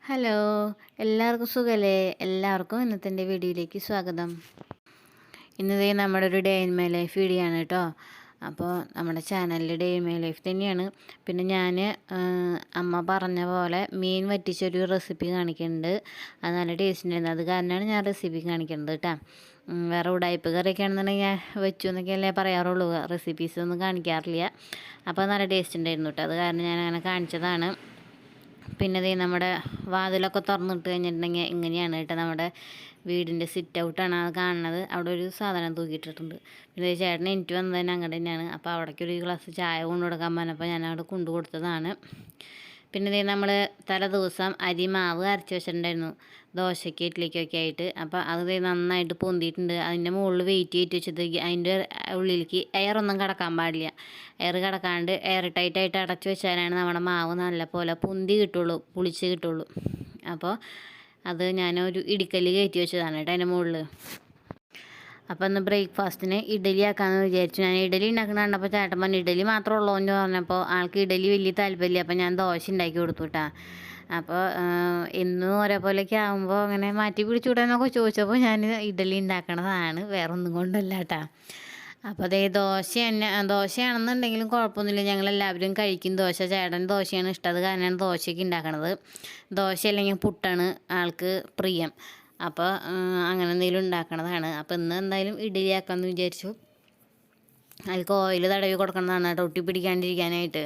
Hello, എല്ലാവർക്കും സുഖല്ലേ? എല്ലാവർക്കും ഇന്നത്തെ എൻ്റെ വീഡിയോയിലേക്ക് സ്വാഗതം. ഇന്നതേ നമ്മുടെ ഒരു day in my life video ആണ് കേട്ടോ. അപ്പോൾ നമ്മുടെ ചാനലിൽ ഡേ ഇൻ മൈ ലൈഫ് തന്നെയാണ്. പിന്നെ ഞാൻ അമ്മ പറഞ്ഞ പോലെ മീൻ വറ്റിച്ചൊരു റെസിപ്പി കാണിക്കുന്നുണ്ട്. അത് നല്ല ടേസ്റ്റ് ഉണ്ടായിരുന്നു. അത് കാരണമാണ് ഞാൻ റെസിപ്പി കാണിക്കുന്നത് കേട്ടോ. വേറെ ഉടായ്പ കറിയൊക്കെ ആണെന്നുണ്ടെങ്കിൽ ഞാൻ വെച്ചു എന്നൊക്കെയല്ലേ പറയാറുള്ളൂ, റെസിപ്പീസൊന്നും കാണിക്കാറില്ല. അപ്പോൾ നല്ല ടേസ്റ്റ് ഉണ്ടായിരുന്നു കേട്ടോ. അത് കാരണം ഞാൻ അങ്ങനെ കാണിച്ചതാണ്. പിന്നെ ദേ നമ്മുടെ വാതിലൊക്കെ തുറന്നിട്ട് കഴിഞ്ഞിട്ടുണ്ടെങ്കിൽ ഇങ്ങനെയാണ് കേട്ടോ നമ്മുടെ വീടിൻ്റെ സിറ്റ് ഔട്ടാണ് അത് കാണുന്നത്. അവിടെ ഒരു സാധനം തൂക്കിയിട്ടിട്ടുണ്ട്. പിന്നെ ചേട്ടൻ എനിക്ക് വന്നത് തന്നെ അങ്ങോട്ട് തന്നെയാണ്. അപ്പോൾ അവിടേക്കൊരു ഗ്ലാസ് ചായ കൊണ്ടു കൊടുക്കാൻ പറഞ്ഞപ്പോൾ ഞാൻ അവിടെ കൊണ്ടു കൊടുത്തതാണ്. പിന്നെ ദേ നമ്മൾ തലേ ദിവസം അരിമാവ് അരച്ച് വെച്ചിട്ടുണ്ടായിരുന്നു ദോശയ്ക്ക് ഇഡ്ഡലിക്കൊക്കെ ആയിട്ട്. അപ്പോൾ അത് ദേ നന്നായിട്ട് പൊന്തിയിട്ടുണ്ട്. അതിൻ്റെ മുകളിൽ വെയിറ്റ് ചെയ്ത് വെച്ചത് അതിൻ്റെ ഉള്ളിലേക്ക് എയർ ഒന്നും കിടക്കാൻ പാടില്ല. എയർ കിടക്കാണ്ട് എയർ ടൈറ്റായിട്ട് അടച്ചു വെച്ചാലാണ് നമ്മുടെ മാവ് നല്ല പോലെ പൊന്തി കിട്ടുള്ളൂ, പുളിച്ച് കിട്ടുള്ളൂ. അപ്പോൾ അത് ഞാനൊരു ഇടിക്കല്ല് കയറ്റി വെച്ചതാണ് കേട്ടോ അതിൻ്റെ മുകളിൽ. അപ്പോൾ ഒന്ന് ബ്രേക്ക്ഫാസ്റ്റിന് ഇഡലി ആക്കാമെന്ന് വിചാരിച്ചു. ഞാൻ ഇഡലി ഉണ്ടാക്കുന്ന കണ്ടപ്പോൾ ചേട്ടൻ പറഞ്ഞു ഇഡലി മാത്രമേ ഉള്ളൂ എന്ന് പറഞ്ഞപ്പോൾ ആൾക്ക് ഇഡലി വലിയ താല്പര്യമില്ല. അപ്പോൾ ഞാൻ ദോശ ഉണ്ടാക്കി കൊടുത്തു കേട്ടോ. അപ്പോൾ എന്നും ഒരേപോലെയൊക്കെ ആകുമ്പോൾ അങ്ങനെ മാറ്റി പിടിച്ചുവിടാനൊക്കെ ചോദിച്ചപ്പോൾ ഞാൻ ഇഡലി ഉണ്ടാക്കണതാണ്, വേറെ ഒന്നും കൊണ്ടല്ല കേട്ടോ. അപ്പോൾ അതേ ദോശയാണെന്നുണ്ടെങ്കിലും കുഴപ്പമൊന്നുമില്ല, ഞങ്ങളെല്ലാവരും കഴിക്കും ദോശ. ചേട്ടൻ ദോശയാണ് ഇഷ്ടം, അത് കാരണമാണ് ദോശയൊക്കെ ഉണ്ടാക്കണത്. ദോശ അല്ലെങ്കിൽ പുട്ടാണ് ആൾക്ക് പ്രിയം. അപ്പോൾ അങ്ങനെ എന്തെങ്കിലും ഉണ്ടാക്കണതാണ്. അപ്പോൾ ഇന്ന് എന്തായാലും ഇഡലി ആക്കാമെന്ന് വിചാരിച്ചു. അതിലേക്ക് ഓയിൽ തടവി കൊടുക്കുന്നതാണ് കേട്ടോ, ഒട്ടി പിടിക്കാണ്ടിരിക്കാനായിട്ട്,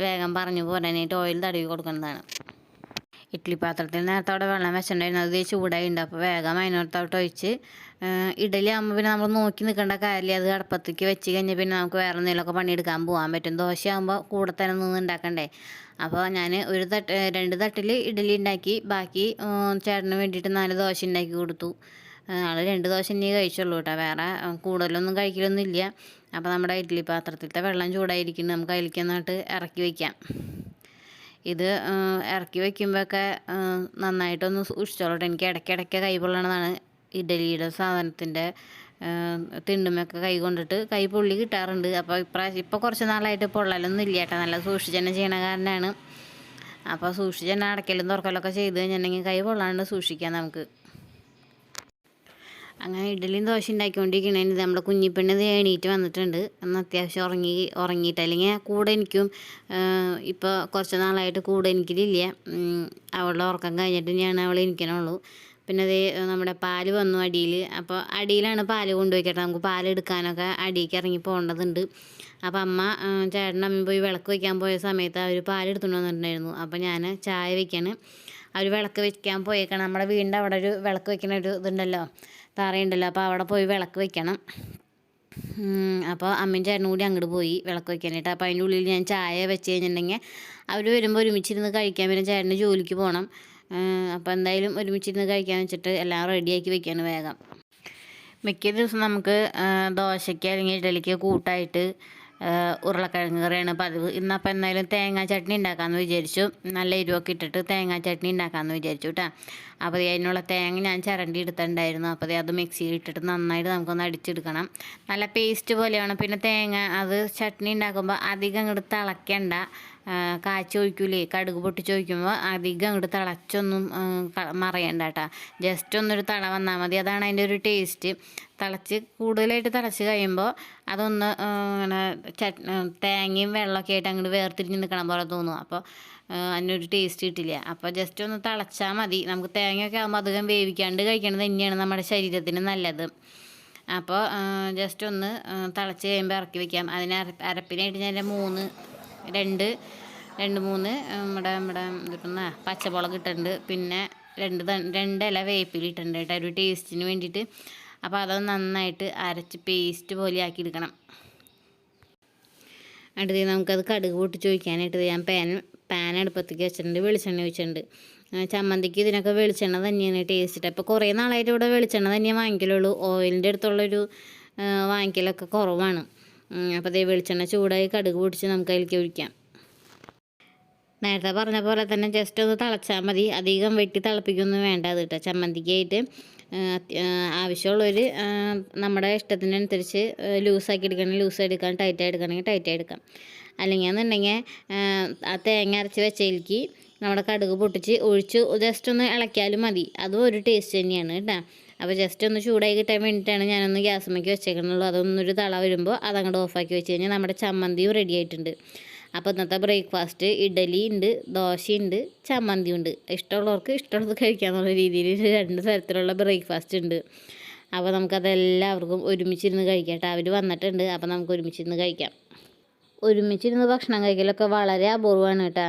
വേഗം പറഞ്ഞു പോരാനായിട്ട് ഓയിൽ തടവി കൊടുക്കുന്നതാണ്. ഇഡ്ഡലി പാത്രത്തിൽ നേരത്തെ അവിടെ വെള്ളം വെച്ചിട്ടുണ്ടായിരുന്നു, അത് ചൂടായിട്ടുണ്ട്. അപ്പോൾ വേഗം അതിനകത്തോട്ട് ഒഴിച്ച് ഇഡലി ആകുമ്പോൾ പിന്നെ നമ്മൾ നോക്കി നിൽക്കേണ്ട കാര്യമില്ല. അത് അടുപ്പത്തേക്ക് വെച്ച് കഴിഞ്ഞാൽ പിന്നെ നമുക്ക് വേറെ എന്തെങ്കിലുമൊക്കെ പണിയെടുക്കാൻ പോകാൻ പറ്റും. ദോശയാകുമ്പോൾ കൂടെ തന്നെ നിന്ന് ഉണ്ടാക്കണ്ടേ. അപ്പോൾ ഞാൻ 2 തട്ടിൽ ഇഡലി ഉണ്ടാക്കി, ബാക്കി ചേട്ടന് വേണ്ടിയിട്ട് 4 ദോശ ഉണ്ടാക്കി കൊടുത്തു. ആൾ 2 ദോശ ഇനി കഴിച്ചുള്ളൂ കേട്ടോ, വേറെ കൂടുതലൊന്നും കഴിക്കലൊന്നും ഇല്ല. അപ്പോൾ നമ്മുടെ ഇഡ്ഡലി പാത്രത്തിലത്തെ വെള്ളം ചൂടായിരിക്കുന്നു, നമുക്ക് അതിലേക്ക് നന്നായിട്ട് ഇറക്കി വയ്ക്കാം. ഇത് ഇറക്കി വയ്ക്കുമ്പോഴൊക്കെ നന്നായിട്ടൊന്ന് സൂക്ഷിച്ചോളൂ. എനിക്ക് ഇടയ്ക്കിടയ്ക്ക് കൈ പൊള്ളണതാണ് ഇഡലിയുടെ സാധനത്തിൻ്റെ തിണ്ടുമൊക്കെ കൈ കൊണ്ടിട്ട് കൈ പൊള്ളി കിട്ടാറുണ്ട്. അപ്പോൾ ഇപ്പോൾ കുറച്ച് നാളായിട്ട് പൊള്ളലൊന്നും ഇല്ല കേട്ടോ, നല്ല സൂക്ഷിച്ച് തന്നെ ചെയ്യണ കാരണമാണ്. അപ്പോൾ സൂക്ഷിച്ച് തന്നെ അടയ്ക്കലും തുറക്കലൊക്കെ ചെയ്ത് കഴിഞ്ഞിട്ടുണ്ടെങ്കിൽ കൈ പൊള്ളാണ്ട് സൂക്ഷിക്കാം നമുക്ക്. അങ്ങനെ ഇഡലിയും ദോശ ഉണ്ടാക്കിക്കൊണ്ടിരിക്കണേന് നമ്മുടെ കുഞ്ഞിപ്പെണ്ണ് എണീറ്റ് വന്നിട്ടുണ്ട്. എന്നാൽ അത്യാവശ്യം ഉറങ്ങിയിട്ട്, അല്ലെങ്കിൽ കൂടെ എനിക്കും ഇപ്പോൾ കുറച്ച് നാളായിട്ട് കൂടെ എനിക്കില്ല. അവളുടെ ഉറക്കം കഴിഞ്ഞിട്ട് ഞാൻ അവളെ എനിക്കണുള്ളൂ. പിന്നെ അതേ നമ്മുടെ പാല് വന്നു അടിയിൽ. അപ്പോൾ അടിയിലാണ് പാല് കൊണ്ടുപോയിക്കട്ടെ, നമുക്ക് പാലെടുക്കാനൊക്കെ അടിയിലേക്ക് ഇറങ്ങി പോകേണ്ടതുണ്ട്. അപ്പോൾ ചേട്ടനും അമ്മയും പോയി വിളക്ക് വയ്ക്കാൻ പോയ സമയത്ത് അവർ പാലെടുത്തുകൊണ്ട് വന്നിട്ടുണ്ടായിരുന്നു. അപ്പോൾ ഞാൻ ചായ വയ്ക്കാണ്, അവർ വിളക്ക് വയ്ക്കാൻ പോയേക്കണം. നമ്മുടെ വീടിൻ്റെ അവിടെ ഒരു വിളക്ക് വയ്ക്കണ ഒരു ഇതുണ്ടല്ലോ, തറയുണ്ടല്ലോ, അപ്പോൾ അവിടെ പോയി വിളക്ക് വയ്ക്കണം. അപ്പോൾ അമ്മയും ചേട്ടനും കൂടി അങ്ങോട്ട് പോയി വിളക്ക് വയ്ക്കാനായിട്ട്. അപ്പോൾ അതിൻ്റെ ഉള്ളിൽ ഞാൻ ചായ വെച്ച് കഴിഞ്ഞിട്ടുണ്ടെങ്കിൽ അവർ വരുമ്പോൾ ഒരുമിച്ചിരുന്ന് കഴിക്കാൻ. പിന്നെ ചേട്ടന് ജോലിക്ക് പോകണം. അപ്പോൾ എന്തായാലും ഒരുമിച്ചിരുന്ന് കഴിക്കാമെന്ന് വെച്ചിട്ട് എല്ലാം റെഡിയാക്കി വെക്കാണ് വേഗം. മിക്ക ദിവസം നമുക്ക് ദോശയ്ക്ക് അല്ലെങ്കിൽ ഇഡലിക്ക് കൂട്ടായിട്ട് ഉരുളക്കിഴങ്ങ് കറിയാണ് പതിവ്. ഇന്നപ്പോൾ എന്തായാലും തേങ്ങാ ചട്നി ഉണ്ടാക്കാമെന്ന് വിചാരിച്ചു. നല്ല എരിവൊക്കെ ഇട്ടിട്ട് തേങ്ങാ ചട്നി ഉണ്ടാക്കാമെന്ന് വിചാരിച്ചു കേട്ടോ. അപ്പോൾ അതിനുള്ള തേങ്ങ ഞാൻ ചിരണ്ടി എടുത്തിട്ടുണ്ടായിരുന്നു. അപ്പോൾ അത് മിക്സിയിൽ ഇട്ടിട്ട് നന്നായിട്ട് നമുക്കൊന്ന് അടിച്ചെടുക്കണം. നല്ല പേസ്റ്റ് പോലെയാണ്. പിന്നെ തേങ്ങ അത് ചട്നി ഉണ്ടാക്കുമ്പോൾ അധികം അങ്ങോട്ട് തിളയ്ക്കണ്ട, കാച്ചൊഴിക്കൂലേ, കടുക് പൊട്ടിച്ചൊഴിക്കുമ്പോൾ അധികം അങ്ങോട്ട് തിളച്ചൊന്നും മറയണ്ട കേട്ടോ. ജസ്റ്റ് ഒന്നൊരു തിള വന്നാൽ മതി, അതാണ് അതിൻ്റെ ഒരു ടേസ്റ്റ്. കൂടുതലായിട്ട് തിളച്ച് കഴിയുമ്പോൾ അതൊന്ന് അങ്ങനെ തേങ്ങയും വെള്ളമൊക്കെ ആയിട്ട് അങ്ങോട്ട് വേർതിരിഞ്ഞ് നിൽക്കണം പോലെ തോന്നും. അപ്പോൾ അതിനൊരു ടേസ്റ്റ് കിട്ടില്ല. അപ്പോൾ ജസ്റ്റ് ഒന്ന് തിളച്ചാൽ മതി. നമുക്ക് തേങ്ങയൊക്കെ ആകുമ്പോൾ അധികം വേവിക്കാണ്ട് കഴിക്കുന്നത് തന്നെയാണ് നമ്മുടെ ശരീരത്തിന് നല്ലത്. അപ്പോൾ ജസ്റ്റ് ഒന്ന് തിളച്ച് കഴിയുമ്പോൾ ഇറക്കി വയ്ക്കാം. അതിന് അരപ്പിനായിട്ട് ഞാൻ 2-3 നമ്മുടെ ഇതിപ്പം പച്ചമുളക് ഇട്ടിട്ടുണ്ട്. പിന്നെ 2 ഇല വേപ്പില ഇട്ടിട്ടുണ്ട് കേട്ടോ, ഒരു ടേസ്റ്റിന് വേണ്ടിയിട്ട്. അപ്പോൾ അത് നന്നായിട്ട് അരച്ച് പേസ്റ്റ് പോലെ ആക്കി എടുക്കണം. അടുത്ത് നമുക്കത് കടുക് പൊട്ടിച്ച് ഒഴിക്കാനായിട്ട് ഞാൻ പാൻ അടുപ്പത്തേക്ക് വെച്ചിട്ടുണ്ട്, വെളിച്ചെണ്ണ ഒഴിച്ചിട്ടുണ്ട്. ചമ്മന്തിക്ക് ഇതിനൊക്കെ വെളിച്ചെണ്ണ തന്നെയാണ് ടേസ്റ്റ്. അപ്പോൾ കുറേ നാളായിട്ട് ഇവിടെ വെളിച്ചെണ്ണ തന്നെയാണ് വാങ്ങിക്കലുള്ളൂ, ഓയിലിൻ്റെ അടുത്തുള്ളൊരു വാങ്ങിക്കലൊക്കെ കുറവാണ്. അപ്പോൾ അതേ വെളിച്ചെണ്ണ ചൂടായി കടുക് പൊട്ടിച്ച് നമുക്ക് അതിലേക്ക് ഒഴിക്കാം. നേരത്തെ പറഞ്ഞ പോലെ തന്നെ ജസ്റ്റ് ഒന്ന് തിളച്ചാൽ മതി, അധികം വെട്ടി തിളപ്പിക്കൊന്നും വേണ്ട. അത് കേട്ടോ ചമ്മന്തിക്കായിട്ട് ആവശ്യമുള്ളൊരു നമ്മുടെ ഇഷ്ടത്തിനനുസരിച്ച് ലൂസാക്കി എടുക്കണമെങ്കിൽ ലൂസ് എടുക്കാം, ടൈറ്റായി എടുക്കണമെങ്കിൽ ടൈറ്റായി എടുക്കാം. അല്ലെങ്കിൽ എന്നുണ്ടെങ്കിൽ ആ തേങ്ങ അരച്ച് വെച്ചതിലേക്ക് നമ്മുടെ കടുക് പൊട്ടിച്ച് ഒഴിച്ച് ജസ്റ്റ് ഒന്ന് ഇളക്കിയാലും മതി. അതും ഒരു ടേസ്റ്റ് തന്നെയാണ് കേട്ടോ. അപ്പോൾ ജസ്റ്റ് ഒന്ന് ചൂടായി കിട്ടാൻ വേണ്ടിയിട്ടാണ് ഞാനൊന്ന് ഗ്യാസുമ്മേക്ക് വെച്ചേക്കണുള്ളൂ. അതൊന്നൊരു തള വരുമ്പോൾ അതങ്ങോട്ട് ഓഫാക്കി വെച്ച് കഴിഞ്ഞാൽ നമ്മുടെ ചമ്മന്തിയും റെഡി ആയിട്ടുണ്ട്. അപ്പോൾ ഇന്നത്തെ ബ്രേക്ക്ഫാസ്റ്റ് ഇഡലി ഉണ്ട്, ദോശയുണ്ട്, ചമ്മന്തി ഉണ്ട്. ഇഷ്ടമുള്ളവർക്ക് ഇഷ്ടമുള്ളത് കഴിക്കാമെന്നുള്ള രീതിയിൽ 2 തരത്തിലുള്ള ബ്രേക്ക്ഫാസ്റ്റ് ഉണ്ട്. അപ്പോൾ നമുക്കതെല്ലാവർക്കും ഒരുമിച്ചിരുന്ന് കഴിക്കാം കേട്ടോ. അവർ വന്നിട്ടുണ്ട്, അപ്പോൾ നമുക്ക് ഒരുമിച്ചിരുന്ന് കഴിക്കാം. ഒരുമിച്ചിരുന്ന് ഭക്ഷണം കഴിക്കലൊക്കെ വളരെ അപൂർവമാണ് കേട്ടോ.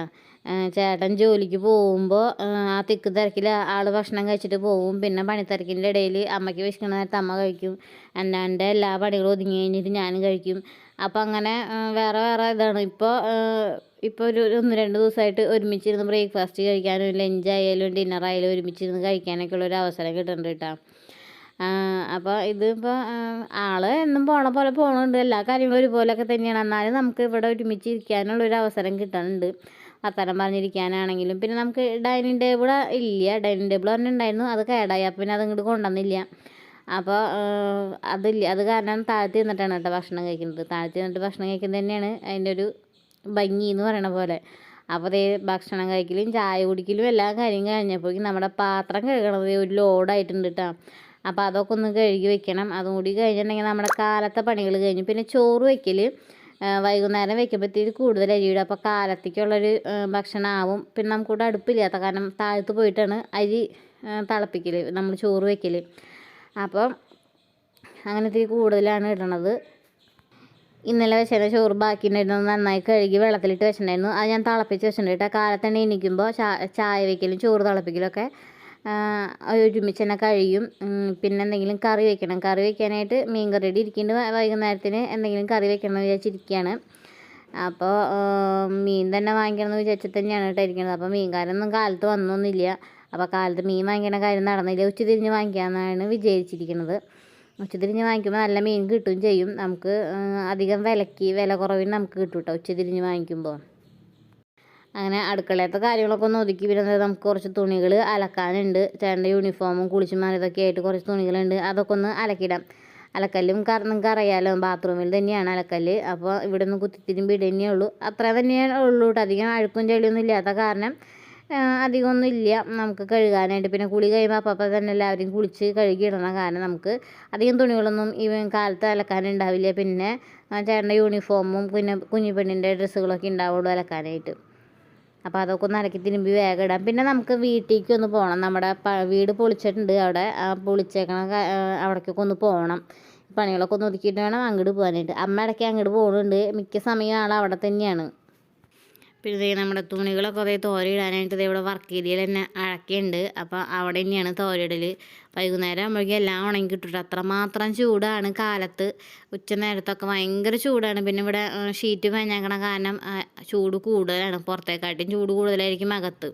ചേട്ടൻ ജോലിക്ക് പോകുമ്പോൾ ആ തിക്ക് തിരക്കിൽ ആൾ ഭക്ഷണം കഴിച്ചിട്ട് പോവും. പിന്നെ പണിത്തിരക്കിൻ്റെ ഇടയിൽ അമ്മയ്ക്ക് വിശക്കണ നേരത്ത് അമ്മ കഴിക്കും. എൻ്റെ എല്ലാ പണികളും ഒതുങ്ങി കഴിഞ്ഞിട്ട് ഞാനും കഴിക്കും. അപ്പോൾ അങ്ങനെ വേറെ വേറെ ഇതാണ്. ഇപ്പോൾ ഒരു 1-2 ദിവസമായിട്ട് ഒരുമിച്ചിരുന്ന് ബ്രേക്ക്ഫാസ്റ്റ് കഴിക്കാനും ലഞ്ചായാലും ഡിന്നറായാലും ഒരുമിച്ചിരുന്ന് കഴിക്കാനൊക്കെ ഉള്ളൊരു അവസരം കിട്ടുന്നുണ്ട് കേട്ടോ. അപ്പോൾ ഇതിപ്പോൾ ആൾ എന്നും പോണ പോലെ പോകുന്നുണ്ട്. എല്ലാ കാര്യങ്ങളും ഒരുപോലെയൊക്കെ തന്നെയാണ്. എന്നാലും നമുക്ക് ഇവിടെ ഒരുമിച്ച് ഇരിക്കാനുള്ളൊരു അവസരം കിട്ടുന്നുണ്ട്. വർത്തമാനം പറഞ്ഞിരിക്കാനാണെങ്കിലും. പിന്നെ നമുക്ക് ഡൈനിങ് ടേബിൾ ഇല്ല. ഡൈനിങ് ടേബിൾ തന്നെ ഉണ്ടായിരുന്നു, അത് കേടായി. അപ്പോൾ പിന്നെ അതിങ്ങോട്ട് കൊണ്ടുവന്നില്ല. അപ്പോൾ അതില്ല. അത് കാരണം താഴത്ത് നിന്നിട്ടാണ് കേട്ടോ ഭക്ഷണം കഴിക്കുന്നത്. താഴത്ത് നിന്നിട്ട് ഭക്ഷണം കഴിക്കുന്നത് തന്നെയാണ് അതിൻ്റെ ഒരു ഭംഗി എന്ന് പറയണ പോലെ. അപ്പോൾ അതേ ഭക്ഷണം കഴിക്കലും ചായ കുടിക്കലും എല്ലാ കാര്യം കഴിഞ്ഞപ്പോഴേക്കും നമ്മുടെ പാത്രം കഴുകണത് ഒരു ലോഡായിട്ടുണ്ട് കേട്ടോ. അപ്പോൾ അതൊക്കെ ഒന്ന് കഴുകി വെക്കണം. അതും കൂടി കഴിഞ്ഞിട്ടുണ്ടെങ്കിൽ നമ്മുടെ കാലത്തെ പണികൾ കഴിഞ്ഞു. പിന്നെ ചോറ് വയ്ക്കൽ വൈകുന്നേരം വെക്കുമ്പോഴത്തേക്ക് കൂടുതൽ അരിയിടും. അപ്പോൾ കാലത്തേക്കുള്ളൊരു ഭക്ഷണമാവും. പിന്നെ നമുക്കിവിടെ അടുപ്പില്ലാത്ത കാരണം താഴത്ത് പോയിട്ടാണ് അരി തിളപ്പിക്കൽ, നമ്മൾ ചോറ് വയ്ക്കൽ. അപ്പം അങ്ങനെ ഇത്തിരി കൂടുതലാണ് ഇടണത്. ഇന്നലെ വെച്ചതിന് ചോറ് ബാക്കി ഉണ്ടായിരുന്നു, നന്നായി കഴുകി വെള്ളത്തിലിട്ട് വെച്ചിട്ടുണ്ടായിരുന്നു. അത് ഞാൻ തിളപ്പിച്ച് വെച്ചിട്ടുണ്ട് കേട്ടോ. കാലത്തന്നെ എണീക്കുമ്പോൾ ചായ വയ്ക്കലും ചോറ് തിളപ്പിക്കലൊക്കെ ഒരുമിച്ച് തന്നെ കഴിയും. പിന്നെ എന്തെങ്കിലും കറി വെക്കണം. കറി വെക്കാനായിട്ട് മീൻ കറിയുടെ ഇരിക്കുന്നുണ്ട്. വൈകുന്നേരത്തിന് എന്തെങ്കിലും കറി വെക്കണം എന്ന് വിചാരിച്ചിരിക്കുകയാണ്. അപ്പോൾ മീൻ തന്നെ വാങ്ങിക്കണം എന്ന് വിചാരിച്ചിട്ട് തന്നെയാണ് കേട്ടോ ഇരിക്കുന്നത്. അപ്പോൾ മീൻകാരൊന്നും കാലത്ത് വന്നൊന്നുമില്ല. അപ്പോൾ കാലത്ത് മീൻ വാങ്ങിക്കണ കാര്യം നടന്നില്ല. ഉച്ചതിരിഞ്ഞ് വാങ്ങിക്കാമെന്നാണ് വിചാരിച്ചിരിക്കുന്നത്. ഉച്ചതിരിഞ്ഞ് വാങ്ങിക്കുമ്പോൾ നല്ല മീൻ കിട്ടുകയും ചെയ്യും. നമുക്ക് അധികം വില കുറവിന് നമുക്ക് കിട്ടും കേട്ടോ ഉച്ചതിരിഞ്ഞ് വാങ്ങിക്കുമ്പോൾ. അങ്ങനെ അടുക്കളയത്തെ കാര്യങ്ങളൊക്കെ ഒന്ന് ഒതുക്കി വരുന്നത് നമുക്ക് കുറച്ച് തുണികൾ അലക്കാനുണ്ട്. ചേട്ടൻ്റെ യൂണിഫോമും കുളിച്ച് മാറിയതൊക്കെ ആയിട്ട് കുറച്ച് തുണികളുണ്ട്. അതൊക്കെ ഒന്ന് അലക്കിടാം. അലക്കല്ലും നിങ്ങൾക്ക് അറിയാമല്ലോ, ബാത്റൂമിൽ തന്നെയാണ് അലക്കല്ല്. അപ്പോൾ ഇവിടെ നിന്ന് കുത്തിത്തിരുമ്പി ഇടുന്നേ ഉള്ളൂ. അത്ര തന്നെയാണ് ഉള്ളൂ കേട്ടോ. അധികം അഴുക്കും ചെളിയൊന്നും ഇല്ലാത്ത കാരണം അധികമൊന്നും ഇല്ല നമുക്ക് കഴുകാനായിട്ട്. പിന്നെ കുളി കഴിയുമ്പോൾ അപ്പം തന്നെ എല്ലാവരും കുളിച്ച് കഴുകി ഇടണം. കാരണം നമുക്ക് അധികം തുണികളൊന്നും ഈ കാലത്ത് അലക്കാനുണ്ടാവില്ല. പിന്നെ ചേട്ടൻ്റെ യൂണിഫോമും പിന്നെ കുഞ്ഞു പെണ്ണിൻ്റെ ഡ്രസ്സുകളൊക്കെ ഉണ്ടാവുള്ളൂ അലക്കാനായിട്ട്. അപ്പോൾ അതൊക്കെ ഒന്ന് അലക്കി തിരുമ്പി വേഗം ഇടാം. പിന്നെ നമുക്ക് വീട്ടിലേക്ക് ഒന്ന് പോകണം. നമ്മുടെ വീട് പൊളിച്ചിട്ടുണ്ട്. അവിടെ പൊളിച്ചേക്കണ അവിടേക്കൊക്കെ ഒന്ന് പോകണം. പണികളൊക്കെ ഒന്ന് ഒതുക്കിയിട്ട് വേണം അങ്ങോട്ട് പോകാനായിട്ട്. അമ്മ ഇടയ്ക്ക് അങ്ങോട്ട് പോകുന്നുണ്ട്. മിക്ക സമയം ആൾ അവിടെ തന്നെയാണ്. പിന്നെ നമ്മുടെ തുണികളൊക്കെ അതേ തോരയിടാനായിട്ട് ഇവിടെ വർക്ക് ഏരിയയിൽ തന്നെ അഴക്കുന്നുണ്ട്. അപ്പോൾ അവിടെ തന്നെയാണ് തോരയിടൽ. വൈകുന്നേരം ആകുമ്പോഴേക്കും എല്ലാം ഉണങ്ങി കിട്ടും. അത്രമാത്രം ചൂടാണ് കാലത്ത്. ഉച്ച നേരത്തൊക്കെ ഭയങ്കര ചൂടാണ്. പിന്നെ ഇവിടെ ഷീറ്റ് മേഞ്ഞേക്കണ കാരണം ചൂട് കൂടുതലാണ്. പുറത്തേക്കാട്ടും ചൂട് കൂടുതലായിരിക്കും അകത്ത്.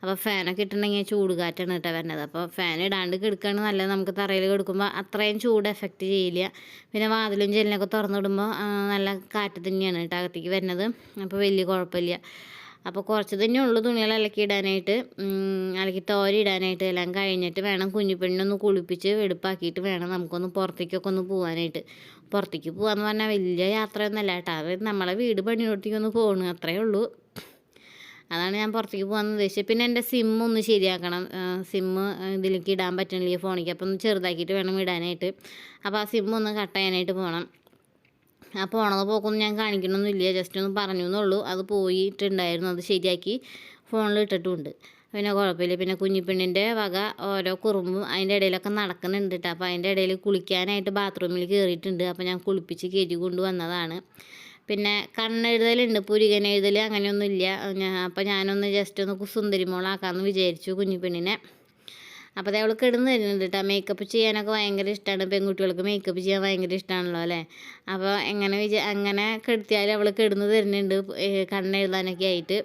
അപ്പോൾ ഫാനൊക്കെ ഇട്ടിട്ടുണ്ടെങ്കിൽ ചൂട് കാറ്റാണ് കേട്ടോ വരുന്നത്. അപ്പോൾ ഫാൻ ഇടാണ്ട് കിടക്കുകയാണ് നല്ലത്. നമുക്ക് തറയിൽ കിടക്കുമ്പോൾ അത്രയും ചൂട് എഫക്റ്റ് ചെയ്യില്ല. പിന്നെ വാതിലും ജനലൊക്കെ തുറന്നിടുമ്പോൾ നല്ല കാറ്റ് തന്നെയാണ് കേട്ടോ അകത്തേക്ക് വരുന്നത്. അപ്പോൾ വലിയ കുഴപ്പമില്ല. അപ്പോൾ കുറച്ച് തന്നെ ഉള്ളൂ തുണികൾ അലക്കി ഇടാനായിട്ട്. അലക്കി തോരി ഇടാനായിട്ട്. എല്ലാം കഴിഞ്ഞിട്ട് വേണം കുഞ്ഞിപ്പെണ്ണൊന്ന് കുളിപ്പിച്ച് വെടുപ്പാക്കിയിട്ട് വേണം നമുക്കൊന്ന് പുറത്തേക്കൊക്കെ ഒന്ന് പോകാനായിട്ട്. പുറത്തേക്ക് പോകാമെന്ന് പറഞ്ഞാൽ വലിയ യാത്രയൊന്നുമല്ല കേട്ടോ. അത് നമ്മളെ വീട് പണിയോടത്തേക്കൊന്ന് പോകണം, അത്രയേ ഉള്ളൂ. അതാണ് ഞാൻ പുറത്തേക്ക് പോകാമെന്ന് ഉദ്ദേശിച്ചത്. പിന്നെ എൻ്റെ സിമ്മൊന്ന് ശരിയാക്കണം. സിമ്മ് ഇതിലേക്ക് ഇടാൻ പറ്റണില്ല ഫോണിലേക്ക്. അപ്പം ഒന്ന് ചെറുതാക്കിയിട്ട് വേണം ഇടാനായിട്ട്. അപ്പോൾ ആ സിമ്മൊന്ന് കട്ട് ചെയ്യാനായിട്ട് പോകണം. ആ പോണത് പോക്കൊന്നും ഞാൻ കാണിക്കണമൊന്നുമില്ല, ജസ്റ്റ് ഒന്ന് പറഞ്ഞു എന്നുള്ളൂ. അത് പോയിട്ടുണ്ടായിരുന്നു, അത് ശരിയാക്കി ഫോണിൽ ഇട്ടിട്ടുമുണ്ട്. പിന്നെ കുഴപ്പമില്ല. പിന്നെ കുഞ്ഞിപ്പെണ്ണിൻ്റെ വക ഓരോ കുറുമ്പും അതിൻ്റെ ഇടയിലൊക്കെ നടക്കുന്നുണ്ട് കേട്ടോ. അപ്പോൾ അതിൻ്റെ ഇടയിൽ കുളിക്കാനായിട്ട് ബാത്റൂമിൽ കയറിയിട്ടുണ്ട്. അപ്പോൾ ഞാൻ കുളിപ്പിച്ച് കയറ്റി കൊണ്ടുവന്നതാണ്. പിന്നെ കണ്ണെഴുതലുണ്ട്, പുരികനെഴുതൽ അങ്ങനെയൊന്നുമില്ല. അപ്പോൾ ഞാനൊന്ന് ജസ്റ്റ് ഒന്ന് സുന്ദരിമോളാക്കാമെന്ന് വിചാരിച്ചു കുഞ്ഞിപ്പെണ്ണിനെ. അപ്പോൾ അവൾ കിടന്ന് തരുന്നുണ്ട് കേട്ടോ. മേക്കപ്പ് ചെയ്യാനൊക്കെ ഭയങ്കര ഇഷ്ടമാണ്. പെൺകുട്ടികൾക്ക് മേക്കപ്പ് ചെയ്യാൻ ഭയങ്കര ഇഷ്ടമാണല്ലോ അല്ലേ. അപ്പോൾ അങ്ങനെ കെടുത്തിയാൽ അവൾ കിടന്ന് തരുന്നുണ്ട് കണ്ണെഴുതാനൊക്കെ ആയിട്ട്.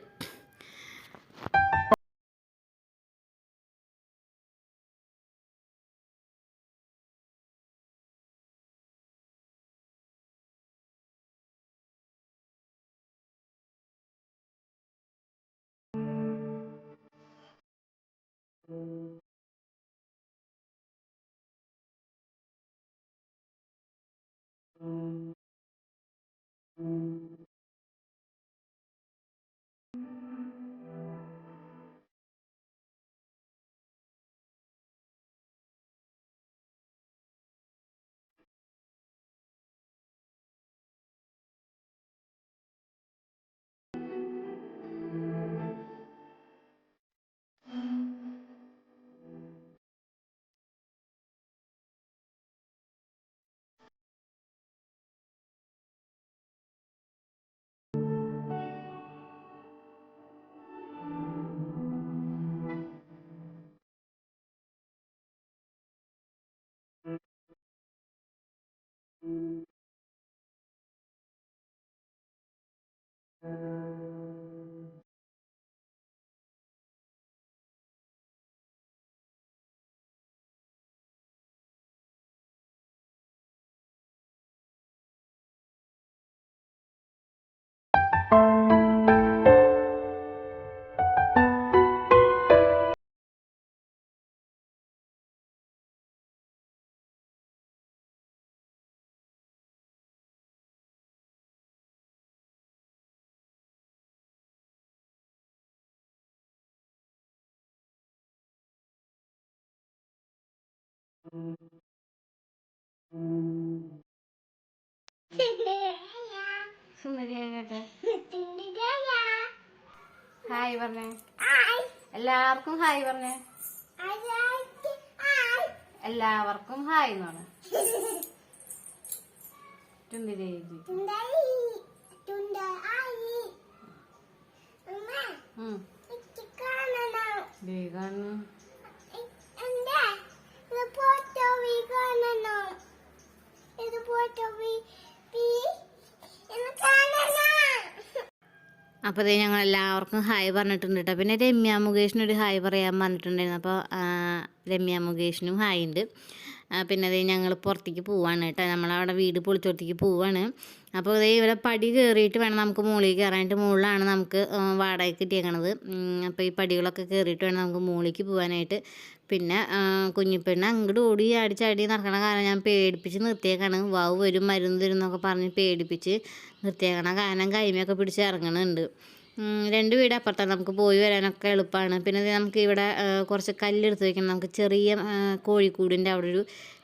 സുന്ദരിയാകട്ടെ. ഹായ് പറഞ്ഞേ, എല്ലാവർക്കും ഹായ് പറഞ്ഞേ, എല്ലാവർക്കും ഹായ് എന്ന് പറഞ്ഞു. അപ്പോൾ അതേ ഞങ്ങൾ എല്ലാവർക്കും ഹായ് പറഞ്ഞിട്ടുണ്ട് കേട്ടോ. പിന്നെ രമ്യ മുകേഷിനൊരു ഹായ് പറയാൻ പറഞ്ഞിട്ടുണ്ടായിരുന്നു. അപ്പോൾ രമ്യ മുകേഷിനും ഹായ് ഉണ്ട്. പിന്നെ അതേ ഞങ്ങൾ പുറത്തേക്ക് പോവാണ് കേട്ടോ. നമ്മളവിടെ വീട് പൊളിച്ചോടത്തേക്ക് പോവാണ്. അപ്പോൾ അതേ ഇവിടെ പടി കയറിയിട്ട് വേണം നമുക്ക് മുകളിൽ കയറാനായിട്ട്. മുകളിലാണ് നമുക്ക് വാടകയ്ക്ക് കിട്ടിയേക്കണത്. അപ്പോൾ ഈ പടികളൊക്കെ കയറിയിട്ട് വേണം നമുക്ക് മുകളിലേക്ക് പോകാനായിട്ട്. പിന്നെ കുഞ്ഞിപ്പെണ്ണ് അങ്ങോട്ട് ഓടി ചാടി നടക്കണ കാരണം ഞാൻ പേടിപ്പിച്ച് നിർത്തിയേക്കാണ്. വാവ് വരും മരുന്ന് തരും എന്നൊക്കെ പറഞ്ഞ് പേടിപ്പിച്ച് നിർത്തിയേക്കണം. കാരണം കൈമയൊക്കെ പിടിച്ച് ഇറങ്ങണുണ്ട്. 2 വീട് അപ്പുറത്താണ്, നമുക്ക് പോയി വരാനൊക്കെ എളുപ്പമാണ്. പിന്നെ നമുക്ക് ഇവിടെ കുറച്ച് കല്ലെടുത്ത് വെക്കണം. നമുക്ക് ചെറിയ കോഴിക്കൂടിൻ്റെ അവിടെ ഒരു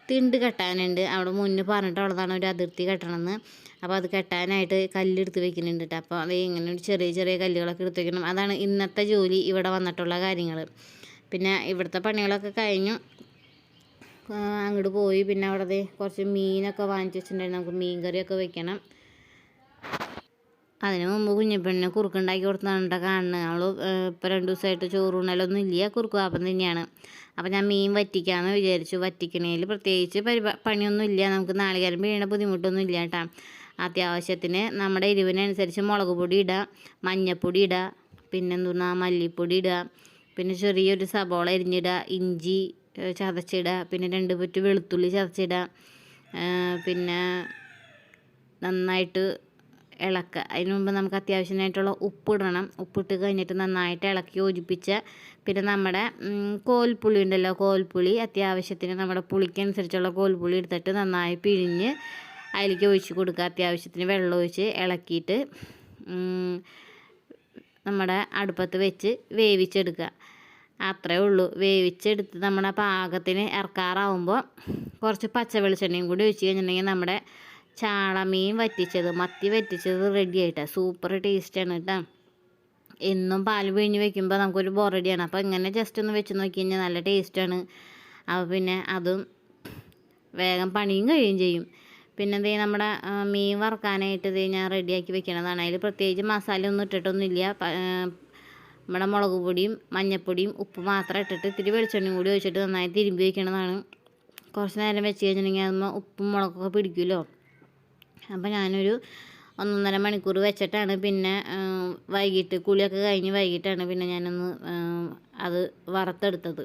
തിണ്ട് കെട്ടാനുണ്ട്. അവിടെ മുന്നേ പറഞ്ഞിട്ടുള്ളതാണ് ഒരു അതിർത്തി കെട്ടണമെന്ന്. അപ്പോൾ അത് കെട്ടാനായിട്ട് കല്ലെടുത്ത് വെക്കുന്നുണ്ട് കേട്ടോ. അപ്പോൾ അത് ഇങ്ങനെ ഒരു ചെറിയ കല്ലുകളൊക്കെ എടുത്ത് വെക്കണം. അതാണ് ഇന്നത്തെ ജോലി ഇവിടെ വന്നിട്ടുള്ള കാര്യങ്ങൾ. പിന്നെ ഇവിടുത്തെ പണികളൊക്കെ കഴിഞ്ഞു അങ്ങോട്ട് പോയി. പിന്നെ അവിടെ കുറച്ച് മീനൊക്കെ വാങ്ങിച്ച് വെച്ചിട്ടുണ്ടായിരുന്നു. നമുക്ക് മീൻ കറിയൊക്കെ വെക്കണം. അതിന് മുമ്പ് കുഞ്ഞിപ്പെണ്ണിന് കുറുക്കുണ്ടാക്കി കൊടുത്താണ് കേട്ടോ കാണുന്നത്. അവൾ ഇപ്പോൾ 2 ദിവസമായിട്ട് ചോറൂണലൊന്നും ഇല്ല, കുറുക്ക് പാപ്പം തന്നെയാണ്. അപ്പോൾ ഞാൻ മീൻ വറ്റിക്കാമെന്ന് വിചാരിച്ചു. വറ്റിക്കണേൽ പ്രത്യേകിച്ച് പണിയൊന്നും ഇല്ല, നമുക്ക് നാളികേരം പിഴിയണ ബുദ്ധിമുട്ടൊന്നും ഇല്ല കേട്ടോ. അത്യാവശ്യത്തിന് നമ്മുടെ എരിവിനനുസരിച്ച് മുളക് പൊടി ഇടുക, മഞ്ഞൾപ്പൊടി ഇടുക, പിന്നെ മല്ലിപ്പൊടി ഇടുക, പിന്നെ ചെറിയൊരു സബോള അരിഞ്ഞിടുക, ഇഞ്ചി ചതച്ചിടുക, പിന്നെ 2 പറ്റ് വെളുത്തുള്ളി ചതച്ചിടുക, പിന്നെ നന്നായിട്ട് ഇളക്കുക. അതിന് മുമ്പ് നമുക്ക് അത്യാവശ്യമായിട്ടുള്ള ഉപ്പിടണം. ഉപ്പിട്ട് കഴിഞ്ഞിട്ട് നന്നായിട്ട് ഇളക്കി യോജിപ്പിച്ച് പിന്നെ നമ്മുടെ കോൽപ്പുളി ഉണ്ടല്ലോ, കോൽപ്പുളി അത്യാവശ്യത്തിന് നമ്മുടെ പുളിക്കനുസരിച്ചുള്ള കോൽപ്പുളി എടുത്തിട്ട് നന്നായി പിഴിഞ്ഞ് അതിലേക്ക് ഒഴിച്ച് കൊടുക്കുക. അത്യാവശ്യത്തിന് വെള്ളം ഒഴിച്ച് ഇളക്കിയിട്ട് നമ്മുടെ അടുപ്പത്ത് വെച്ച് വേവിച്ചെടുക്കുക. അത്രയേ ഉള്ളൂ. വേവിച്ചെടുത്ത് നമ്മുടെ പാകത്തിന് ഇറക്കാറാവുമ്പോൾ കുറച്ച് പച്ച വെളിച്ചെണ്ണയും കൂടി ഒഴിച്ച് കഴിഞ്ഞിട്ടുണ്ടെങ്കിൽ നമ്മുടെ ചാളമീൻ വറ്റിച്ചത്, മത്തി വറ്റിച്ചത് റെഡി ആയിട്ടാണ്. സൂപ്പർ ടേസ്റ്റാണ് കേട്ടോ. എന്നും പാൽ പിഴിഞ്ഞ് വെക്കുമ്പോൾ നമുക്കൊരു ബോറടിയാണ്. അപ്പോൾ ഇങ്ങനെ ജസ്റ്റ് ഒന്ന് വെച്ച് നോക്കി കഴിഞ്ഞാൽ നല്ല ടേസ്റ്റാണ്. അപ്പോൾ പിന്നെ അതും വേഗം പണിയും കഴിയുകയും ചെയ്യും. പിന്നെ നമ്മുടെ മീൻ വറുക്കാനായിട്ട് ഞാൻ റെഡിയാക്കി വെക്കണതാണ്. അതിൽ പ്രത്യേകിച്ച് മസാല ഒന്നും ഇട്ടിട്ടൊന്നുമില്ല. നമ്മുടെ മുളക് പൊടിയും മഞ്ഞൾപ്പൊടിയും ഉപ്പ് മാത്രം ഇട്ടിട്ട് ഇത്തിരി വെളിച്ചെണ്ണയും കൂടി ഒഴിച്ചിട്ട് നന്നായി തിരുമ്പി വയ്ക്കണതാണ്. കുറച്ച് നേരം വെച്ച് കഴിഞ്ഞിട്ടുണ്ടെങ്കിൽ അതുമ്പോൾ ഉപ്പും മുളകൊക്കെ പിടിക്കുമല്ലോ. അപ്പോൾ ഞാനൊരു 1.5 മണിക്കൂർ വെച്ചിട്ടാണ് പിന്നെ വൈകിട്ട് കുളിയൊക്കെ കഴിഞ്ഞ് വൈകിട്ടാണ് പിന്നെ ഞാനൊന്ന് അത് വറുത്തെടുത്തത്.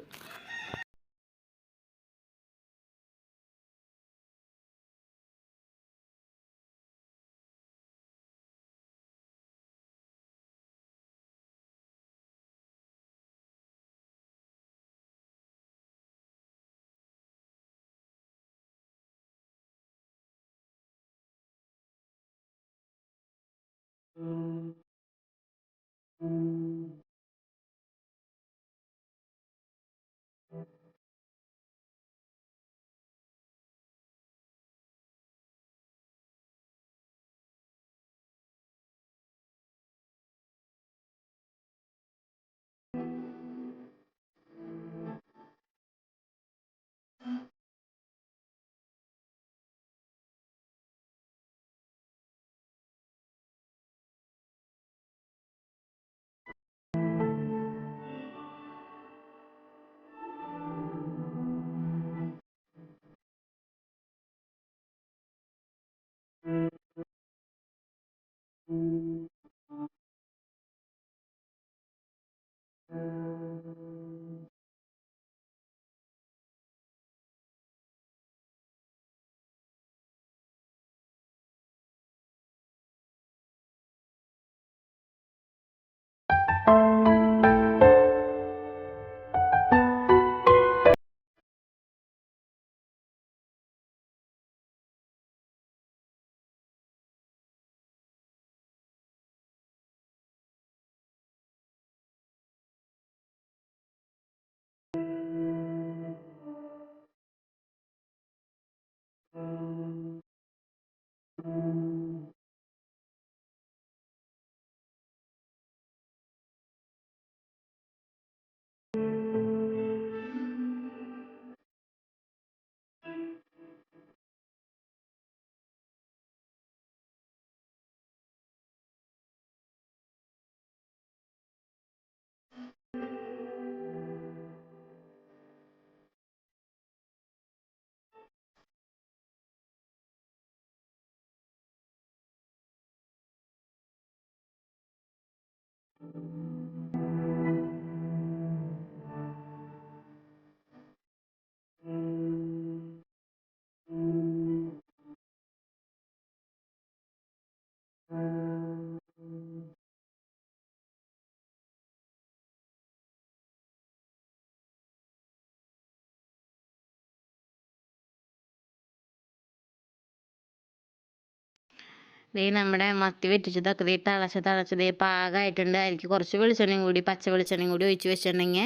ദേ നമ്മുടെ മത്തി വെറ്റിച്ചതൊക്കെ ദേ തിളച്ച് ദേ പാകമായിട്ടുണ്ട്. അതിലേക്ക് കുറച്ച് വെളിച്ചെണ്ണയും കൂടി പച്ച വെളിച്ചെണ്ണയും കൂടി ഒഴിച്ച് വെച്ചിട്ടുണ്ടെങ്കിൽ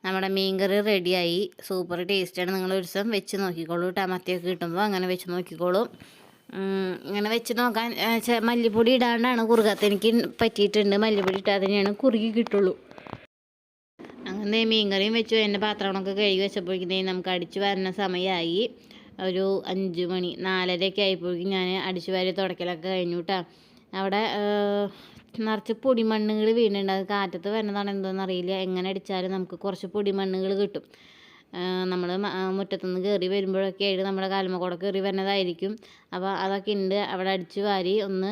നമ്മുടെ മീൻകറി റെഡിയായി. സൂപ്പർ ടേസ്റ്റാണ്. നിങ്ങൾ ഒരു ദിവസം വെച്ച് നോക്കിക്കോളൂ കേട്ടോ. മത്തിയൊക്കെ കിട്ടുമ്പോൾ അങ്ങനെ വെച്ച് നോക്കിക്കോളൂ. ഇങ്ങനെ വെച്ച് നോക്കാൻ മല്ലിപ്പൊടി ഇടാണ്ടാണ് കുറുകാത്ത എനിക്ക് പറ്റിയിട്ടുണ്ട്. മല്ലിപ്പൊടി ഇട്ടാൽ തന്നെയാണ് കുറുകി കിട്ടുള്ളൂ. അങ്ങനെ മീൻകറിയും വെച്ചു. എൻ്റെ പാത്രങ്ങളൊക്കെ കഴുകി വെച്ചപ്പോഴേക്കും നമുക്ക് അടിച്ച് വരുന്ന സമയമായി. ഒരു 5 മണി 4:30 ആയപ്പോഴേക്കും ഞാൻ അടിച്ചു വാരി തുടക്കലൊക്കെ കഴിഞ്ഞു കേട്ടോ. അവിടെ നിറച്ച് പൊടിമണ്ണുകൾ വീണുണ്ട്. അത് കാറ്റത്ത് വരുന്നതാണ് എന്തോന്ന് അറിയില്ല. എങ്ങനെ അടിച്ചാലും നമുക്ക് കുറച്ച് പൊടിമണ്ണുകൾ കിട്ടും. നമ്മൾ മുറ്റത്തുനിന്ന് കയറി വരുമ്പോഴൊക്കെ ആയിട്ട് നമ്മുടെ കാലുമ്മക്കൂടെ കയറി വരുന്നതായിരിക്കും. അപ്പോൾ അതൊക്കെ ഉണ്ട്. അവിടെ അടിച്ചു വാരി ഒന്ന്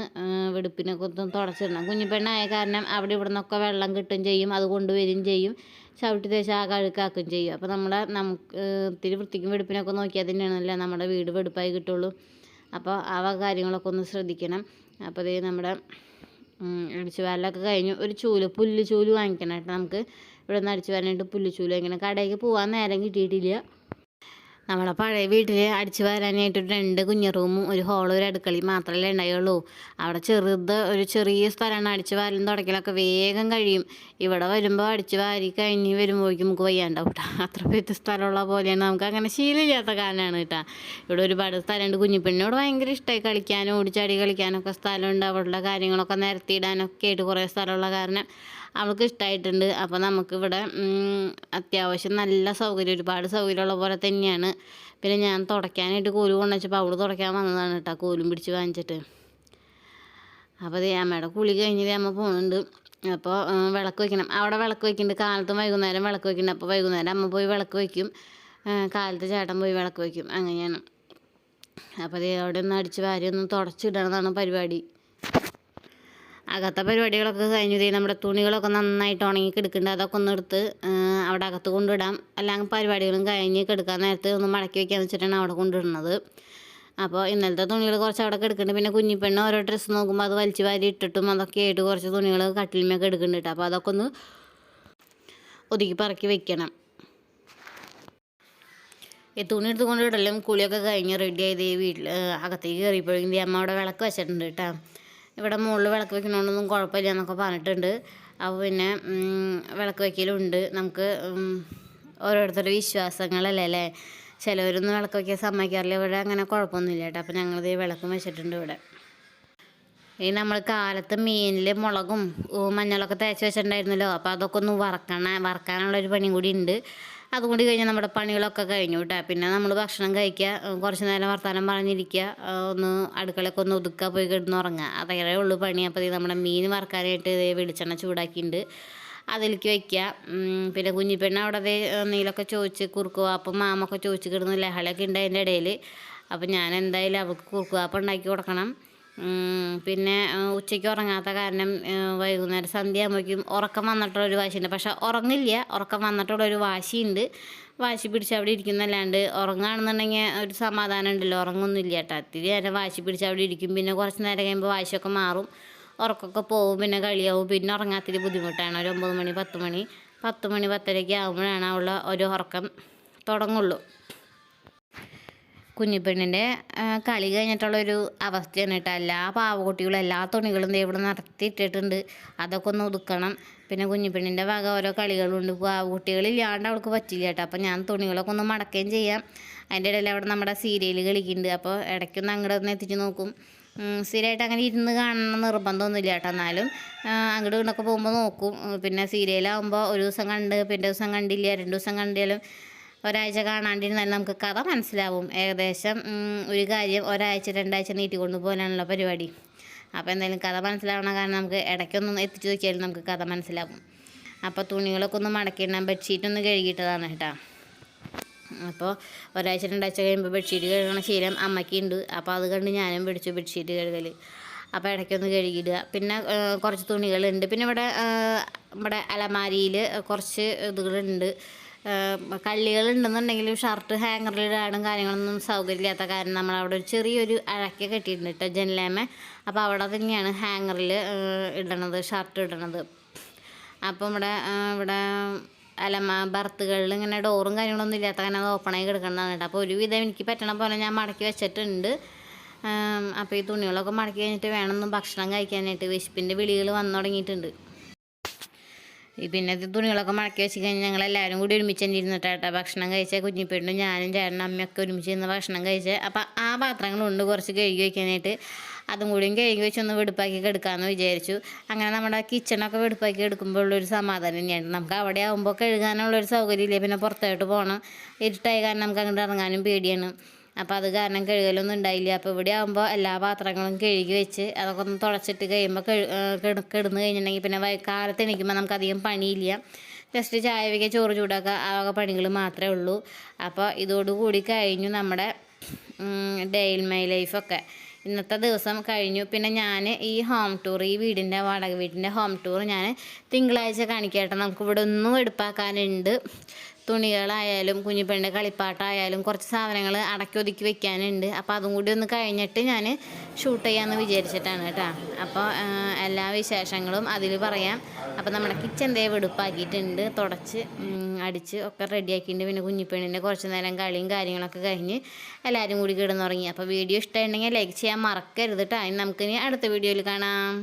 വെടുപ്പിനൊക്കെ ഒന്ന് തുടച്ചിടണം. കുഞ്ഞിപ്പെണ്ണായ കാരണം അവിടെ ഇവിടെ നിന്നൊക്കെ വെള്ളം കിട്ടും ചെയ്യും. അത് കൊണ്ടുവരികയും ചെയ്യും. ചവിട്ടി തേച്ച് ആ കഴുക്കാക്കുകയും ചെയ്യും. അപ്പോൾ നമുക്ക് ഇത്തിരി വൃത്തിക്കും വെടുപ്പിനൊക്കെ നോക്കിയാൽ തന്നെയാണല്ലോ നമ്മുടെ വീട് വെടുപ്പായി കിട്ടുള്ളൂ. അപ്പോൾ ആ കാര്യങ്ങളൊക്കെ ഒന്ന് ശ്രദ്ധിക്കണം. അപ്പോൾ ഇത് നമ്മുടെ അടിച്ചു വാരലൊക്കെ കഴിഞ്ഞു. ഒരു പുല്ല് ചൂല് വാങ്ങിക്കണം കേട്ടോ. നമുക്ക് ഇവിടെ നിന്ന് അടിച്ചു വാരാനായിട്ട് പുല്ല് ചൂല് വാങ്ങിക്കണം. കടയ്ക്ക് പോകാൻ നേരം കിട്ടിയിട്ടില്ല. നമ്മളെ പഴയ വീട്ടിൽ അടിച്ചു വാരാനായിട്ട് 2 കുഞ്ഞു റൂമും ഒരു ഹോളും ഒരു അടുക്കളയും മാത്രമല്ലേ ഉണ്ടായുള്ളൂ. അവിടെ ഒരു ചെറിയ സ്ഥലമാണ്. അടിച്ചു വാരലും തുടക്കലൊക്കെ വേഗം കഴിയും. ഇവിടെ വരുമ്പോൾ അടിച്ചു വാരി കഴിഞ്ഞ് വരുമ്പോഴേക്കും നമുക്ക് വയ്യാണ്ടാവും കേട്ടോ. അത്ര പേര് സ്ഥലമുള്ള പോലെയാണ്. നമുക്ക് അങ്ങനെ ശീലമില്ലാത്ത കാരണമാണ് കേട്ടോ. ഇവിടെ ഒരുപാട് സ്ഥലമുണ്ട്. കുഞ്ഞിപ്പെണ്ണിനോട് ഭയങ്കര ഇഷ്ടമായി കളിക്കാനും ഓടിച്ചാടി കളിക്കാനൊക്കെ സ്ഥലമുണ്ട്. അവളുടെ കാര്യങ്ങളൊക്കെ നിരത്തിയിടാനൊക്കെ ആയിട്ട് കുറേ സ്ഥലമുള്ള കാരണം അവൾക്ക് ഇഷ്ടമായിട്ടുണ്ട്. അപ്പോൾ നമുക്കിവിടെ അത്യാവശ്യം നല്ല സൗകര്യം, ഒരുപാട് സൗകര്യമുള്ള പോലെ തന്നെയാണ്. പിന്നെ ഞാൻ തുടയ്ക്കാനായിട്ട് കോല് കൊണ്ടുവച്ചപ്പോൾ അവൾ തുടയ്ക്കാൻ വന്നതാണ് കേട്ടോ, കോലും പിടിച്ച് വാങ്ങിച്ചിട്ട്. അപ്പോൾ ദേ അമ്മയുടെ കുളി കഴിഞ്ഞ് അമ്മ പോകുന്നുണ്ട്. അപ്പോൾ വിളക്ക് വയ്ക്കണം. അവിടെ വിളക്ക് വയ്ക്കുന്നുണ്ട്. കാലത്തും വൈകുന്നേരം വിളക്ക് വയ്ക്കുന്നുണ്ട്. അപ്പോൾ വൈകുന്നേരം അമ്മ പോയി വിളക്ക് വയ്ക്കും, കാലത്ത് ചേട്ടൻ പോയി വിളക്ക് വയ്ക്കും. അങ്ങനെയാണ്. അപ്പോൾ ദേ അവിടെ ഒന്ന് അടിച്ച് വാരി ഒന്ന് തുടച്ചിടണമെന്നാണ് പരിപാടി. അകത്തെ പരിപാടികളൊക്കെ കഴിഞ്ഞു. നമ്മുടെ തുണികളൊക്കെ നന്നായിട്ട് ഉണങ്ങി കിടക്കുന്നുണ്ട്. അതൊക്കെ ഒന്ന് എടുത്ത് അവിടെ അകത്ത് കൊണ്ടിടാം. അല്ലെങ്കിൽ പരിപാടികളും കഴിഞ്ഞ് കിടക്കാൻ നേരത്ത് ഒന്ന് മടക്കി വയ്ക്കാന്ന് വെച്ചിട്ടാണ് അവിടെ കൊണ്ടിടുന്നത്. അപ്പോൾ ഇന്നലത്തെ തുണികൾ കുറച്ച് അവിടെ കിടക്കുന്നുണ്ട്. പിന്നെ കുഞ്ഞിപ്പെണ്ണ് ഓരോ ഡ്രസ്സ് നോക്കുമ്പോൾ അത് വലിച്ചു വാരി ഇട്ടിട്ടും അതൊക്കെ ആയിട്ട് കുറച്ച് തുണികൾ കട്ടിലിന്മേൽ എടുക്കുന്നുണ്ട്. അപ്പോൾ അതൊക്കെ ഒന്ന് ഒതുക്കി പറക്കി വെക്കണം. ഈ തുണി എടുത്ത് കൊണ്ടിടലും കുളിയൊക്കെ കഴിഞ്ഞ് റെഡിയായത് വീട്ടിൽ അകത്തേക്ക് കയറിയപ്പോഴേക്കും അമ്മ അവിടെ വിളക്ക് വെച്ചിട്ടുണ്ട് കേട്ടോ. ഇവിടെ മുകളിൽ വിളക്ക് വയ്ക്കണോണ്ടൊന്നും കുഴപ്പമില്ല എന്നൊക്കെ പറഞ്ഞിട്ടുണ്ട്. അപ്പോൾ പിന്നെ വിളക്ക് വയ്ക്കലുണ്ട്. നമുക്ക് ഓരോരുത്തരുടെ വിശ്വാസങ്ങളല്ലേ അല്ലേ. ചിലവരൊന്നും വിളക്ക് വയ്ക്കാൻ സമ്മതിക്കാറില്ല. ഇവിടെ അങ്ങനെ കുഴപ്പമൊന്നുമില്ല കേട്ടോ. അപ്പോൾ ഞങ്ങളിത് വിളക്കും വെച്ചിട്ടുണ്ട് ഇവിടെ. ഈ നമ്മൾ കാലത്ത് മീനിൽ മുളകും മഞ്ഞളൊക്കെ തേച്ച് വെച്ചിട്ടുണ്ടായിരുന്നല്ലോ. അപ്പോൾ അതൊക്കെ ഒന്ന് വറക്കാനുള്ളൊരു പണിയും കൂടി ഉണ്ട്. അതുകൊണ്ട് കഴിഞ്ഞാൽ നമ്മുടെ പണികളൊക്കെ കഴിഞ്ഞു കേട്ടോ. പിന്നെ നമ്മൾ ഭക്ഷണം കഴിക്കുക, കുറച്ച് നേരം വർത്തമാനം പറഞ്ഞിരിക്കുക, ഒന്ന് അടുക്കളയൊക്കെ ഒന്ന് ഒതുക്കുക, പോയി കിടന്നുറങ്ങുക, അതേ ഉള്ളൂ പണി. അപ്പോൾ നമ്മുടെ മീൻ വറക്കാനായിട്ട് വെളിച്ചെണ്ണ ചൂടാക്കിയിട്ടുണ്ട്, അതിലേക്ക് വയ്ക്കുക. പിന്നെ കുഞ്ഞിപ്പെണ്ണ അവിടെ നീലൊക്കെ ചോദിച്ച് കുറുക്കുവാപ്പം മാമൊക്കെ ചോദിച്ച് കിടന്ന് ലഹളയൊക്കെ ഉണ്ട് അതിൻ്റെ ഇടയിൽ. അപ്പോൾ ഞാൻ എന്തായാലും അവൾക്ക് കുറുക്കുവാപ്പം ഉണ്ടാക്കി കൊടുക്കണം. പിന്നെ ഉച്ചയ്ക്ക് ഉറങ്ങാത്ത കാരണം വൈകുന്നേരം സന്ധ്യ ആകുമ്പോഴേക്കും ഉറക്കം വന്നിട്ടുള്ളൊരു വാശിയുണ്ട്. പക്ഷെ ഉറങ്ങില്ല, ഉറക്കം വന്നിട്ടുള്ളൊരു വാശിയുണ്ട്. വാശി പിടിച്ച് അവിടെ ഇരിക്കുന്നല്ലാണ്ട് ഉറങ്ങുകയാണെന്നുണ്ടെങ്കിൽ ഒരു സമാധാനം ഉണ്ടല്ലോ. ഉറങ്ങൊന്നുമില്ല കേട്ടോ. ഒത്തിരി നേരം വാശി പിടിച്ച് അവിടെ ഇരിക്കും. പിന്നെ കുറച്ച് നേരം കഴിയുമ്പോൾ വാശിയൊക്കെ മാറും, ഉറക്കമൊക്കെ പോകും, പിന്നെ കളിയാവും. പിന്നെ ഉറങ്ങാത്തിരി ബുദ്ധിമുട്ടാണ്. ഒരു 9 മണി 10 മണി 10:30 ആകുമ്പോഴാണ് അവൾ ഒരു ഉറക്കം തുടങ്ങുള്ളൂ. കുഞ്ഞിപ്പെണ്ണിൻ്റെ കളി കഴിഞ്ഞിട്ടുള്ളൊരു അവസ്ഥയാണ് കേട്ടോ. എല്ലാ പാവക്കുട്ടികളും എല്ലാ തുണികളും ഇവിടെ നടത്തിയിട്ടിട്ടുണ്ട്. അതൊക്കെ ഒന്ന് ഒതുക്കണം. പിന്നെ കുഞ്ഞിപ്പെണ്ണിൻ്റെ വക ഓരോ കളികളുണ്ട്. പാവക്കുട്ടികളില്ലാണ്ട് അവൾക്ക് പറ്റില്ല കേട്ടോ. അപ്പോൾ ഞാൻ തുണികളൊക്കെ ഒന്ന് മടക്കുകയും ചെയ്യാം. അതിൻ്റെ ഇടയിൽ അവിടെ നമ്മുടെ സീരിയൽ കളിക്കുന്നുണ്ട്. അപ്പോൾ ഇടയ്ക്കൊന്ന് അങ്ങോട്ട് ഒന്ന് എത്തിച്ച് നോക്കും. സ്ഥിരമായിട്ട് അങ്ങനെ ഇരുന്ന് കാണണം നിർബന്ധമൊന്നുമില്ല കേട്ടോ. എന്നാലും അങ്ങോട്ട് ഇങ്ങോട്ടൊക്കെ പോകുമ്പോൾ നോക്കും. പിന്നെ സീരിയലാകുമ്പോൾ ഒരു ദിവസം കണ്ട് പിന്നെ ദിവസം കണ്ടില്ല, 2 ദിവസം കണ്ടാലും ഒരാഴ്ച കാണാണ്ടിരുന്നാലും നമുക്ക് കഥ മനസ്സിലാവും. ഏകദേശം ഒരു കാര്യം ഒരാഴ്ച 2 ആഴ്ച നീട്ടിക്കൊണ്ട് പോകാനുള്ള പരിപാടി. അപ്പോൾ എന്തായാലും കഥ മനസ്സിലാവണ കാരണം നമുക്ക് ഇടയ്ക്കൊന്നും എത്തിച്ചു നോക്കിയാലും നമുക്ക് കഥ മനസ്സിലാവും. അപ്പോൾ തുണികളൊക്കെ ഒന്ന് മടക്കിയിടാൻ ബെഡ്ഷീറ്റൊന്ന് കഴുകിയിട്ടതാണ് കേട്ടോ. അപ്പോൾ ഒരാഴ്ച 2 ആഴ്ച കഴിയുമ്പോൾ ബെഡ്ഷീറ്റ് കഴുകണ ശീലം അമ്മയ്ക്കുണ്ട്. അപ്പോൾ അത് കണ്ട് ഞാനും പഠിച്ചു ബെഡ്ഷീറ്റ് കഴുകൽ. അപ്പോൾ ഇടയ്ക്കൊന്ന് കഴുകിയിടുക. പിന്നെ കുറച്ച് തുണികളുണ്ട്. പിന്നെ ഇവിടെ അലമാരിയിൽ കുറച്ച് ഇതുകളുണ്ട്, കള്ളികളുണ്ടെന്നുണ്ടെങ്കിലും ഷർട്ട് ഹാങ്ങറിലിടാനും കാര്യങ്ങളൊന്നും സൗകര്യമില്ലാത്ത കാരണം നമ്മളവിടെ ഒരു ചെറിയൊരു അഴയ്ക്ക കെട്ടിയിട്ടുണ്ട് കേട്ടോ ജനലേമേ. അപ്പോൾ അവിടെ തന്നെയാണ് ഹാങ്ങറിൽ ഇടണത്, ഷർട്ട് ഇടണത്. അപ്പം ഇവിടെ ബർത്തുകളിൽ ഇങ്ങനെ ഡോറും കാര്യങ്ങളൊന്നും ഇല്ലാത്ത കാരണം അത് ഓപ്പണായി കിടക്കുന്നതാണ് കേട്ടോ. അപ്പോൾ ഒരുവിധം എനിക്ക് പറ്റണ പോലെ ഞാൻ മടക്കി വെച്ചിട്ടുണ്ട്. അപ്പോൾ ഈ തുണികളൊക്കെ മടക്കി കഴിഞ്ഞിട്ട് വേണമെന്ന് ഭക്ഷണം കഴിക്കാനായിട്ട്. വിശപ്പിൻ്റെ വിളികൾ വന്നു തുടങ്ങിയിട്ടുണ്ട്. പിന്നെ തുണികളൊക്കെ മടക്കി വെച്ച് കഴിഞ്ഞാൽ ഞങ്ങളെല്ലാവരും കൂടി ഒരുമിച്ച് തന്നെ ഇരുന്നിട്ടാട്ടോ ഭക്ഷണം കഴിച്ചാൽ. കുഞ്ഞിപ്പെണ്ണും ഞാനും ചേട്ടനും അമ്മയൊക്കെ ഒരുമിച്ച് ഇരുന്ന് ഭക്ഷണം കഴിച്ചാൽ. അപ്പോൾ ആ പാത്രങ്ങളുണ്ട് കുറച്ച് കഴുകി വയ്ക്കാനായിട്ട്. അതും കൂടിയും കഴുകി വെച്ചൊന്ന് വെടുപ്പാക്കി എടുക്കാമെന്ന് വിചാരിച്ചു. അങ്ങനെ നമ്മുടെ കിച്ചണൊക്കെ വെടുപ്പാക്കി എടുക്കുമ്പോൾ ഉള്ളൊരു സമാധാനം തന്നെയാണ്. നമുക്ക് അവിടെ ആകുമ്പോൾ കഴുകാനുള്ളൊരു സൗകര്യമില്ല. പിന്നെ പുറത്തോട്ട് പോകണം, ഇരുട്ടായി കാരണം നമുക്ക് അങ്ങോട്ട് ഇറങ്ങാനും പേടിയാണ്. അപ്പോൾ അത് കാരണം കഴുകലൊന്നും ഉണ്ടായില്ല. അപ്പോൾ ഇവിടെ ആകുമ്പോൾ എല്ലാ പാത്രങ്ങളും കഴുകി വെച്ച് അതൊക്കെ ഒന്ന് തുടച്ചിട്ട് കഴിയുമ്പോൾ കിടന്ന് കഴിഞ്ഞിട്ടുണ്ടെങ്കിൽ പിന്നെ കാലത്ത് എണീക്കുമ്പോൾ നമുക്കധികം പണിയില്ല. ജസ്റ്റ് ചായ വയ്ക്കുക, ചോറ് ചൂടാക്കുക, ആ വക പണികൾ മാത്രമേ ഉള്ളൂ. അപ്പോൾ ഇതോടുകൂടി കഴിഞ്ഞു നമ്മുടെ ഡേ ഇൻ മൈ ലൈഫൊക്കെ. ഇന്നത്തെ ദിവസം കഴിഞ്ഞു. പിന്നെ ഞാൻ ഈ ഹോം ടൂർ, ഈ വീടിൻ്റെ വാടക വീടിൻ്റെ ഹോം ടൂർ ഞാൻ തിങ്കളാഴ്ച കാണിക്കട്ടെ. നമുക്കിവിടെ ഒന്നും എടുപ്പാക്കാനുണ്ട്. തുണികളായാലും കുഞ്ഞിപ്പെണ്ണിൻ്റെ കളിപ്പാട്ടായാലും കുറച്ച് സാധനങ്ങൾ അടക്കി ഒതുക്കി വെക്കാനുണ്ട്. അപ്പോൾ അതും കൂടി ഒന്ന് കഴിഞ്ഞിട്ട് ഞാൻ ഷൂട്ട് ചെയ്യാമെന്ന് വിചാരിച്ചിട്ടാണ് കേട്ടോ. അപ്പോൾ എല്ലാ വിശേഷങ്ങളും അതിൽ പറയാം. അപ്പോൾ നമ്മുടെ കിച്ചൻ ദേ വെടുപ്പാക്കിയിട്ടുണ്ട്, തുടച്ച് അടിച്ച് ഒക്കെ റെഡിയാക്കിയിട്ടുണ്ട്. പിന്നെ കുഞ്ഞിപ്പെണ്ണിൻ്റെ കുറച്ച് നേരം കളിയും കാര്യങ്ങളൊക്കെ കഴിഞ്ഞ് എല്ലാവരും കൂടി കിടന്നുറങ്ങി. അപ്പോൾ വീഡിയോ ഇഷ്ടമുണ്ടെങ്കിൽ ലൈക്ക് ചെയ്യാൻ മറക്കരുത് കേട്ടോ. നമുക്കിനി അടുത്ത വീഡിയോയിൽ കാണാം.